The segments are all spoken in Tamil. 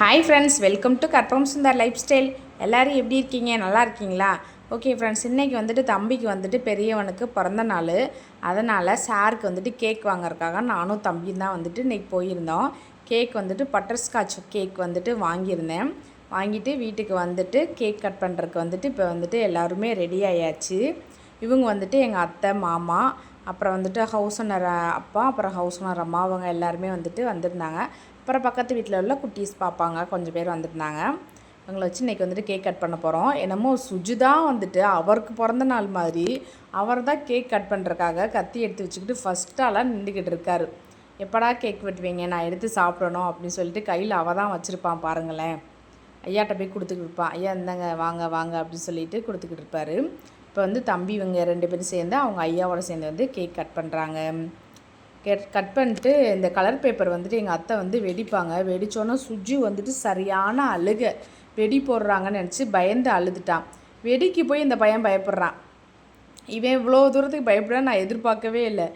Hi friends, welcome to Karpagam Sundar life style. எல்லோரும் எப்படி இருக்கீங்க? நல்லா இருக்கீங்களா? ஓகே ஃப்ரெண்ட்ஸ், இன்றைக்கி வந்துட்டு தம்பிக்கு வந்துட்டு பெரியவனுக்கு பிறந்த நாள். அதனால் சாருக்கு வந்துட்டு கேக் வாங்கறதுக்காக நானும் தம்பியும் தான் வந்துட்டு இன்றைக்கி போயிருந்தோம். கேக் வந்துட்டு பட்டர்ஸ்காட்ச் கேக் வந்துட்டு வாங்கியிருந்தேன். வாங்கிட்டு வீட்டுக்கு வந்துட்டு கேக் கட் பண்ணுறதுக்கு வந்துட்டு இப்போ வந்துட்டு எல்லாருமே ரெடி ஆயாச்சு. இவங்க வந்துட்டு எங்கள் அத்தை, மாமா, அப்புறம் வந்துட்டு ஹவுஸ் ஓனர் அப்பா, அப்புறம் ஹவுஸ் ஓனர் அம்மா, அவங்க எல்லாருமே வந்துட்டு வந்திருந்தாங்க. அப்புறம் பக்கத்து வீட்டில் உள்ள குட்டீஸ் பார்ப்பாங்க கொஞ்சம் பேர் வந்திருந்தாங்க. அவங்கள வச்சு இன்றைக்கி வந்துட்டு கேக் கட் பண்ண போகிறோம். என்னமோ சுஜு தான் வந்துட்டு அவருக்கு பிறந்த நாள் மாதிரி அவர் தான் கேக் கட் பண்ணுறதுக்காக கத்தி எடுத்து வச்சுக்கிட்டு ஃபஸ்ட்டாலாம் நின்றுக்கிட்டு இருக்காரு. எப்படா கேக் வெட்டுவீங்க, நான் எடுத்து சாப்பிடணும் அப்படின்னு சொல்லிட்டு கையில் அவள் தான் வச்சுருப்பான் பாருங்களேன். ஐயாட்ட போய் கொடுத்துக்கிட்டு இருப்பான். ஐயா இந்தாங்க, வாங்க வாங்க அப்படின்னு சொல்லிட்டு கொடுத்துக்கிட்டு இருப்பார். இப்போ வந்து தம்பி இவங்க 2 பேரும் சேர்ந்து அவங்க ஐயாவோட சேர்ந்து வந்து கேக் கட் பண்ணுறாங்க. கட் பண்ணிட்டு இந்த கலர் பேப்பர் வந்துட்டு எங்கள் அத்தை வந்து வெடிப்பாங்க. வெடித்தோன்னே சுஜி வந்துட்டு சரியான அழுக. வெடி போடுறாங்கன்னு நினச்சி பயந்து அழுதுட்டான். வெடிக்கு போய் இந்த பையன் பயப்படுறான். இவன் இவ்வளோ தூரத்துக்கு பயப்படுறான்னு நான் எதிர்பார்க்கவே இல்லை.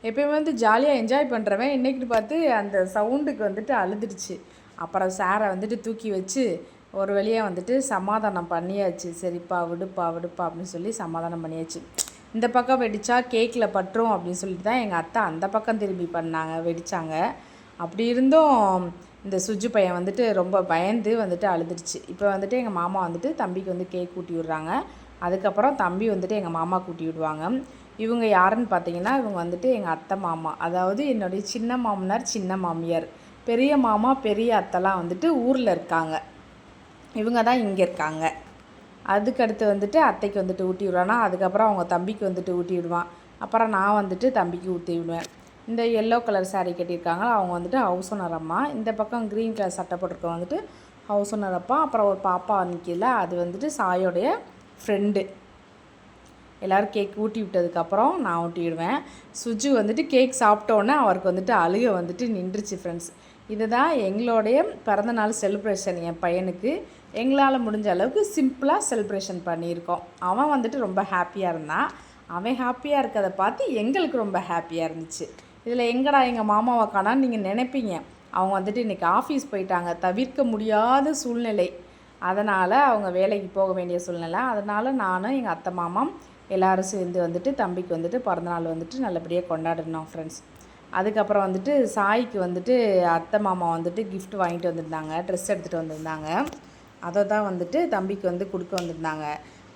எப்போயுமே வந்து ஜாலியாக என்ஜாய் பண்ணுறவன் இன்றைக்கி பார்த்து அந்த சவுண்டுக்கு வந்துட்டு அழுதுடுச்சு. அப்புறம் சாரை வந்துட்டு தூக்கி வச்சு ஒரு வழியாக வந்துட்டு சமாதானம் பண்ணியாச்சு. சரிப்பா விடுப்பா விடுப்பா அப்படின்னு சொல்லி சமாதானம் பண்ணியாச்சு. இந்த பக்கம் வெடித்தா கேக்கில் பட்டுரும் அப்படின்னு சொல்லிட்டு தான் எங்கள் அத்தை அந்த பக்கம் திரும்பி வெடித்தாங்க. அப்படி இருந்தும் இந்த சுஜு பையன் வந்துட்டு ரொம்ப பயந்து வந்துட்டு அழுதுடுச்சு. இப்போ வந்துட்டு எங்கள் மாமா வந்துட்டு தம்பிக்கு வந்து கேக் ஊட்டி விட்றாங்க. அதுக்கப்புறம் தம்பி வந்துட்டு எங்கள் மாமா கூட்டி விடுவாங்க. இவங்க யாருன்னு பார்த்தீங்கன்னா, இவங்க வந்துட்டு எங்கள் அத்தை மாமா, அதாவது என்னுடைய சின்ன மாமனார், சின்ன மாமியார். பெரிய மாமா, பெரிய அத்தைலாம் வந்துட்டு ஊரில் இருக்காங்க. இவங்க தான் இங்கே இருக்காங்க. அதுக்கடுத்து வந்துட்டு அத்தைக்கு வந்துட்டு ஊட்டி விடுவானா, அதுக்கப்புறம் அவங்க தம்பிக்கு வந்துட்டு ஊட்டி விடுவான். அப்புறம் நான் வந்துட்டு தம்பிக்கு ஊற்றி விடுவேன். இந்த எல்லோ கலர் சாரீ கட்டியிருக்காங்க, அவங்க வந்துட்டு ஹவுஸ் ஓனர் அம்மா. இந்த பக்கம் க்ரீன் கலர் சட்டை போட்டிருக்கவங்க வந்துட்டு ஹவுஸ் ஓனர் அப்பா. அப்புறம் ஒரு பாப்பா நிற்கல, அது வந்துட்டு சாயோடைய ஃப்ரெண்டு. எல்லோரும் கேக் ஊட்டி விட்டதுக்கப்புறம் நான் ஊட்டி விடுவேன். சுஜு வந்துட்டு கேக் சாப்பிட்டோன்னே அவருக்கு வந்துட்டு அழுக வந்துட்டு நின்றுச்சு ஃப்ரெண்ட்ஸ். இதுதான் எங்களுடைய பிறந்தநாள் செலிப்ரேஷன். என் பையனுக்கு எங்களால் முடிஞ்ச அளவுக்கு சிம்பிளாக செலிப்ரேஷன் பண்ணியிருக்கோம். அவன் வந்துட்டு ரொம்ப ஹாப்பியாக இருந்தான். அவன் ஹாப்பியாக இருக்கிறத பார்த்து எங்களுக்கு ரொம்ப ஹாப்பியாக இருந்துச்சு. இதில் எங்கடா எங்கள் மாமாவை காணான்னு நீங்கள் நினைப்பீங்க. அவங்க வந்துட்டு இன்றைக்கி ஆஃபீஸ் போயிட்டாங்க. தவிர்க்க முடியாத சூழ்நிலை. அதனால் அவங்க வேலைக்கு போக வேண்டிய சூழ்நிலை. அதனால் நானும் எங்கள் அத்தை மாமா எல்லோரும் சேர்ந்து வந்துட்டு தம்பிக்கு வந்துட்டு பிறந்தநாள் வந்துட்டு நல்லபடியாக கொண்டாடினோம் ஃப்ரெண்ட்ஸ். அதுக்கப்புறம் வந்துட்டு சாய்க்கு வந்துட்டு அத்தை மாமா வந்துட்டு கிஃப்ட் வாங்கிட்டு வந்திருந்தாங்க, ட்ரெஸ் எடுத்துகிட்டு வந்திருந்தாங்க. அதை தான் வந்துட்டு தம்பிக்கு வந்து கொடுக்க வந்திருந்தாங்க.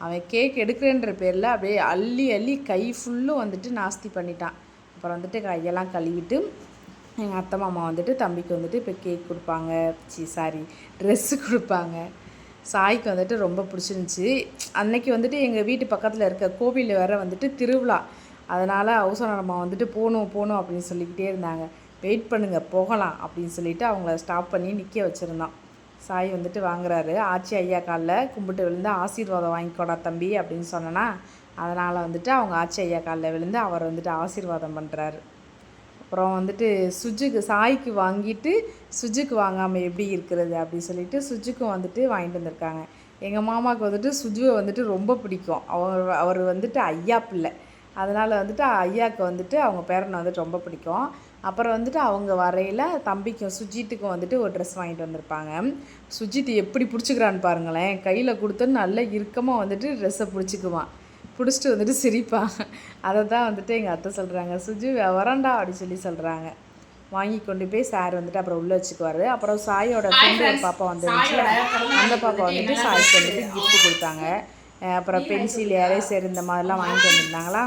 அவன் கேக் எடுக்கிறேன்ற பேரில் அப்படியே அள்ளி அள்ளி கை ஃபுல்லும் வந்துட்டு நாஸ்தி பண்ணிட்டான். அப்புறம் வந்துட்டு கையெல்லாம் கழுவிட்டு எங்கள் அத்தை மாமா வந்துட்டு தம்பிக்கு வந்துட்டு இப்போ கேக் கொடுப்பாங்க, ட்ரெஸ்ஸு கொடுப்பாங்க. சாய்க்கு வந்துட்டு ரொம்ப பிடிச்சிருந்துச்சி. அன்னைக்கு வந்துட்டு எங்கள் வீட்டு பக்கத்தில் இருக்க கோவிலில் வேறு வந்துட்டு திருவிழா. அதனால் ஹவுஸ் ஓனர் அம்மா வந்துட்டு போகணும் அப்படின்னு சொல்லிக்கிட்டே இருந்தாங்க. வெயிட் பண்ணுங்கள் போகலாம் அப்படின்னு சொல்லிவிட்டு அவங்கள ஸ்டாப் பண்ணி நிற்க வச்சுருந்தோம். சாய் வந்துட்டு வாங்குறாரு. ஆச்சி ஐயா காலில் கும்பிட்டு விழுந்து ஆசீர்வாதம் வாங்கிக்கோடா தம்பி அப்படின்னு சொன்னேன்னா, அதனால் வந்துட்டு அவங்க ஆச்சி ஐயா காலில் விழுந்து அவர் வந்துட்டு ஆசீர்வாதம் பண்ணுறாரு. அப்புறம் வந்துட்டு சுஜுக்கு சாய்க்கு வாங்கிட்டு சுஜுக்கு வாங்காமல் எப்படி இருக்கிறது அப்படின்னு சொல்லிட்டு சுஜுக்கும் வந்துட்டு வாங்கிட்டு வந்திருக்காங்க. எங்கள் மாமாவுக்கு வந்துட்டு சுஜுவை வந்துட்டு ரொம்ப பிடிக்கும். அவர் வந்துட்டு ஐயா பிள்ளை. அதனால் வந்துட்டு ஐயாவுக்கு வந்துட்டு அவங்க பேரனை வந்துட்டு ரொம்ப பிடிக்கும். அப்புறம் வந்துட்டு அவங்க வரையில் தம்பிக்கும் சுஜித்துக்கும் வந்துட்டு ஒரு ட்ரெஸ் வாங்கிட்டு வந்திருப்பாங்க. சுஜித் எப்படி பிடிச்சிக்கிறான்னு பாருங்களேன். கையில் கொடுத்தோன்னு நல்லா இறுக்கமாக வந்துட்டு ட்ரெஸ்ஸை பிடிச்சிக்குவான். பிடிச்சிட்டு வந்துட்டு சிரிப்பான். அதை தான் வந்துட்டு எங்கள் அத்தை சொல்கிறாங்க, சுஜு வரண்டா அப்படின்னு சொல்லி சொல்கிறாங்க. வாங்கி கொண்டு போய் சார் வந்துட்டு அப்புறம் உள்ளே வச்சுக்குவார். அப்புறம் சாயோட ஃப்ரெண்டு ஒரு பாப்பா வந்துருந்துச்சு. அந்த பாப்பா வந்துட்டு சாய்க்கு வந்துட்டு கிஃப்ட் கொடுத்தாங்க. அப்புறம் பென்சில், எரேசர் இந்த மாதிரிலாம் வாங்கிட்டு வந்திருந்தாங்களா.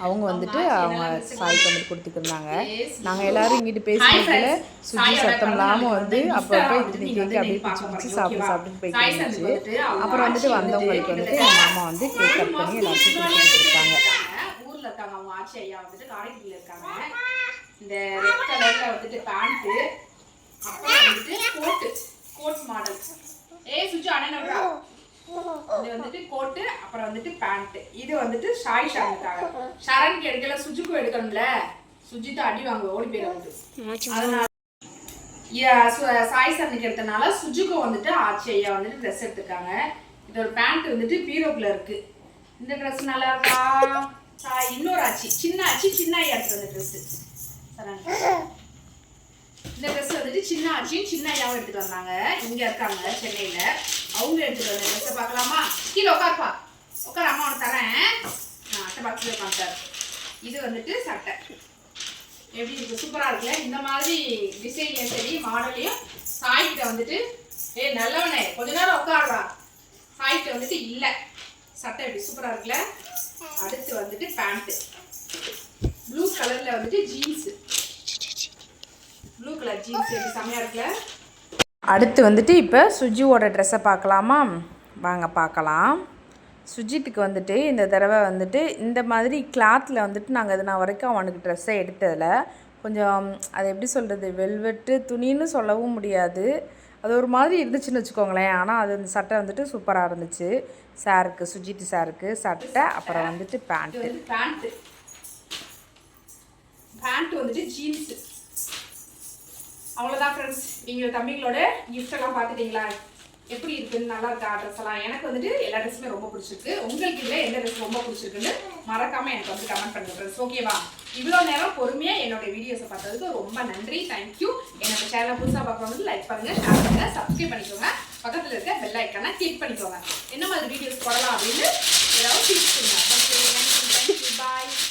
அவங்க வந்துட்டு அவங்க சாய்க்கு வந்துட்டு கொடுத்துக்கிருந்தாங்க. நாங்கள் எல்லோரும் இங்கிட்டு பேசினதுல சுஜி சத்தம் இல்லாமல் வந்து அப்பப்போ இத்தனை கேக்கு அப்படியே பிடிச்சி சாப்பிட்டு போயிட்டு இருந்துச்சு. அப்புறம் வந்துட்டு வந்தவங்களுக்கு வந்துட்டு எங்கள் மாமா வந்து கேக் கட் பண்ணி எல்லாருக்கும் கொடுத்துட்டு இருக்காங்க. ஊரில் இருக்காங்க அவங்க ஆச்சி ஐயா வந்துட்டு காரைக்குடியில் இருக்காங்க. இந்த ரெட் கலரில் வந்துட்டு பேண்ட்டு, அப்புறம் வந்துட்டு கோட் மாடல். சுஜி அண்ணனோட இது வந்துட்டு கோட்டு, அப்புறம் வந்துட்டு பேண்ட். இது வந்துட்டு சாய் ஷரனுக்காக. ஷரனுக்கு எடுக்கல, சுஜுக்கும் எடுக்கணும்ல. சுஜித்து அடி வாங்க ஓடி போயிடுவாங்க. அதனால சாய் சரனுக்கு எடுத்தனால சுஜுக்கும் வந்துட்டு ஆச்சி ஐயா வந்துட்டு ட்ரெஸ் எடுத்துருக்காங்க. இது ஒரு பேண்ட் வந்துட்டு பீரோக்குள்ள இருக்கு. இந்த ட்ரெஸ் நல்லா இருக்கா? இன்னொரு ஆச்சி, சின்ன ஐயா எடுத்து வந்த ட்ரெஸ் சரண். இந்த ட்ரெஸ் வந்துட்டு சின்ன ஆச்சியும் சின்ன ஐயாவும் எடுத்துகிட்டு வந்தாங்க. இங்கே இருக்காங்க சென்னையில். அவங்க எடுத்துகிட்டு வந்த ட்ரெஸ்ஸை பார்க்கலாமா? கீழே உட்காருப்பா, உட்கார, அம்மா உனக்கு தரேன். அட்டை பாக்ஸில் இருக்காங்க சார். இது வந்துட்டு சட்டை எப்படி இருக்குது, சூப்பராக இருக்குல்ல. இந்த மாதிரி டிசைன்லையும் சரி மாடலையும் சாய்கிட்ட வந்துட்டு நல்லவனே கொஞ்ச நேரம் உட்காருவா. சாய்கிட்ட வந்துட்டு இல்லை. சட்டை எப்படி சூப்பராக இருக்குல்ல. அடுத்து வந்துட்டு பேண்ட்டு ப்ளூ கலரில் வந்துட்டு ஜீன்ஸு, ப்ளூ கலர் ஜீன்ஸ் எப்படி செம்மையாக இருக்குல்ல. அடுத்து வந்துட்டு இப்போ சுஜியோட ட்ரெஸ்ஸை பார்க்கலாமா? வாங்க பார்க்கலாம். சுஜித்துக்கு வந்துட்டு இந்த தடவை வந்துட்டு இந்த மாதிரி கிளாத்தில் வந்துட்டு நாங்கள் இது நான் வரைக்கும் அவனுக்கு ட்ரெஸ்ஸை எடுத்ததில் கொஞ்சம் அது எப்படி சொல்கிறது, வெல்வெட்டு துணின்னு சொல்லவும் முடியாது, அது ஒரு மாதிரி இருந்துச்சுன்னு வச்சுக்கோங்களேன். ஆனால் அது அந்த சட்டை வந்துட்டு சூப்பராக இருந்துச்சு. சாருக்கு, சுஜித் சாருக்கு சட்டை. அப்புறம் வந்துட்டு பேண்ட்டு வந்துட்டு ஜீன்ஸு. அவ்வளோதான் ஃப்ரெண்ட்ஸ். நீங்கள் தம்பிங்களோட கிஃப்டெல்லாம் பார்த்துட்டிங்களா? எப்படி இருக்குன்னு, நல்லா இருக்கா ட்ரெஸ் எல்லாம்? எனக்கு வந்துட்டு எல்லா ட்ரெஸ்ஸுமே ரொம்ப பிடிச்சிருக்கு. உங்களுக்கு இதில் எந்த ட்ரெஸ் ரொம்ப பிடிச்சிருக்குன்னு மறக்காமல் எனக்கு வந்து கமெண்ட் பண்ணுங்க ஃப்ரெண்ட்ஸ். ஓகேவா? இவ்வளோ நேரம் பொறுமையாக என்னோடய வீடியோஸை பார்த்ததுக்கு ரொம்ப நன்றி, தேங்க்யூ. என்னோட சேனலை புதுசாக பார்க்குறவங்க லைக் பண்ணுங்கள், ஷேர் பண்ணுங்கள், சப்ஸ்கிரைப் பண்ணிக்கோங்க. பக்கத்தில் இருக்க பெல் ஐக்கானை கிளிக் பண்ணிக்கோங்க. என்ன மாதிரி வீடியோஸ் போடலாம் அப்படின்னு ஏதாவது டிப்ஸ் பண்ணுங்க. ஓகே, தேங்க்யூ, பாய்.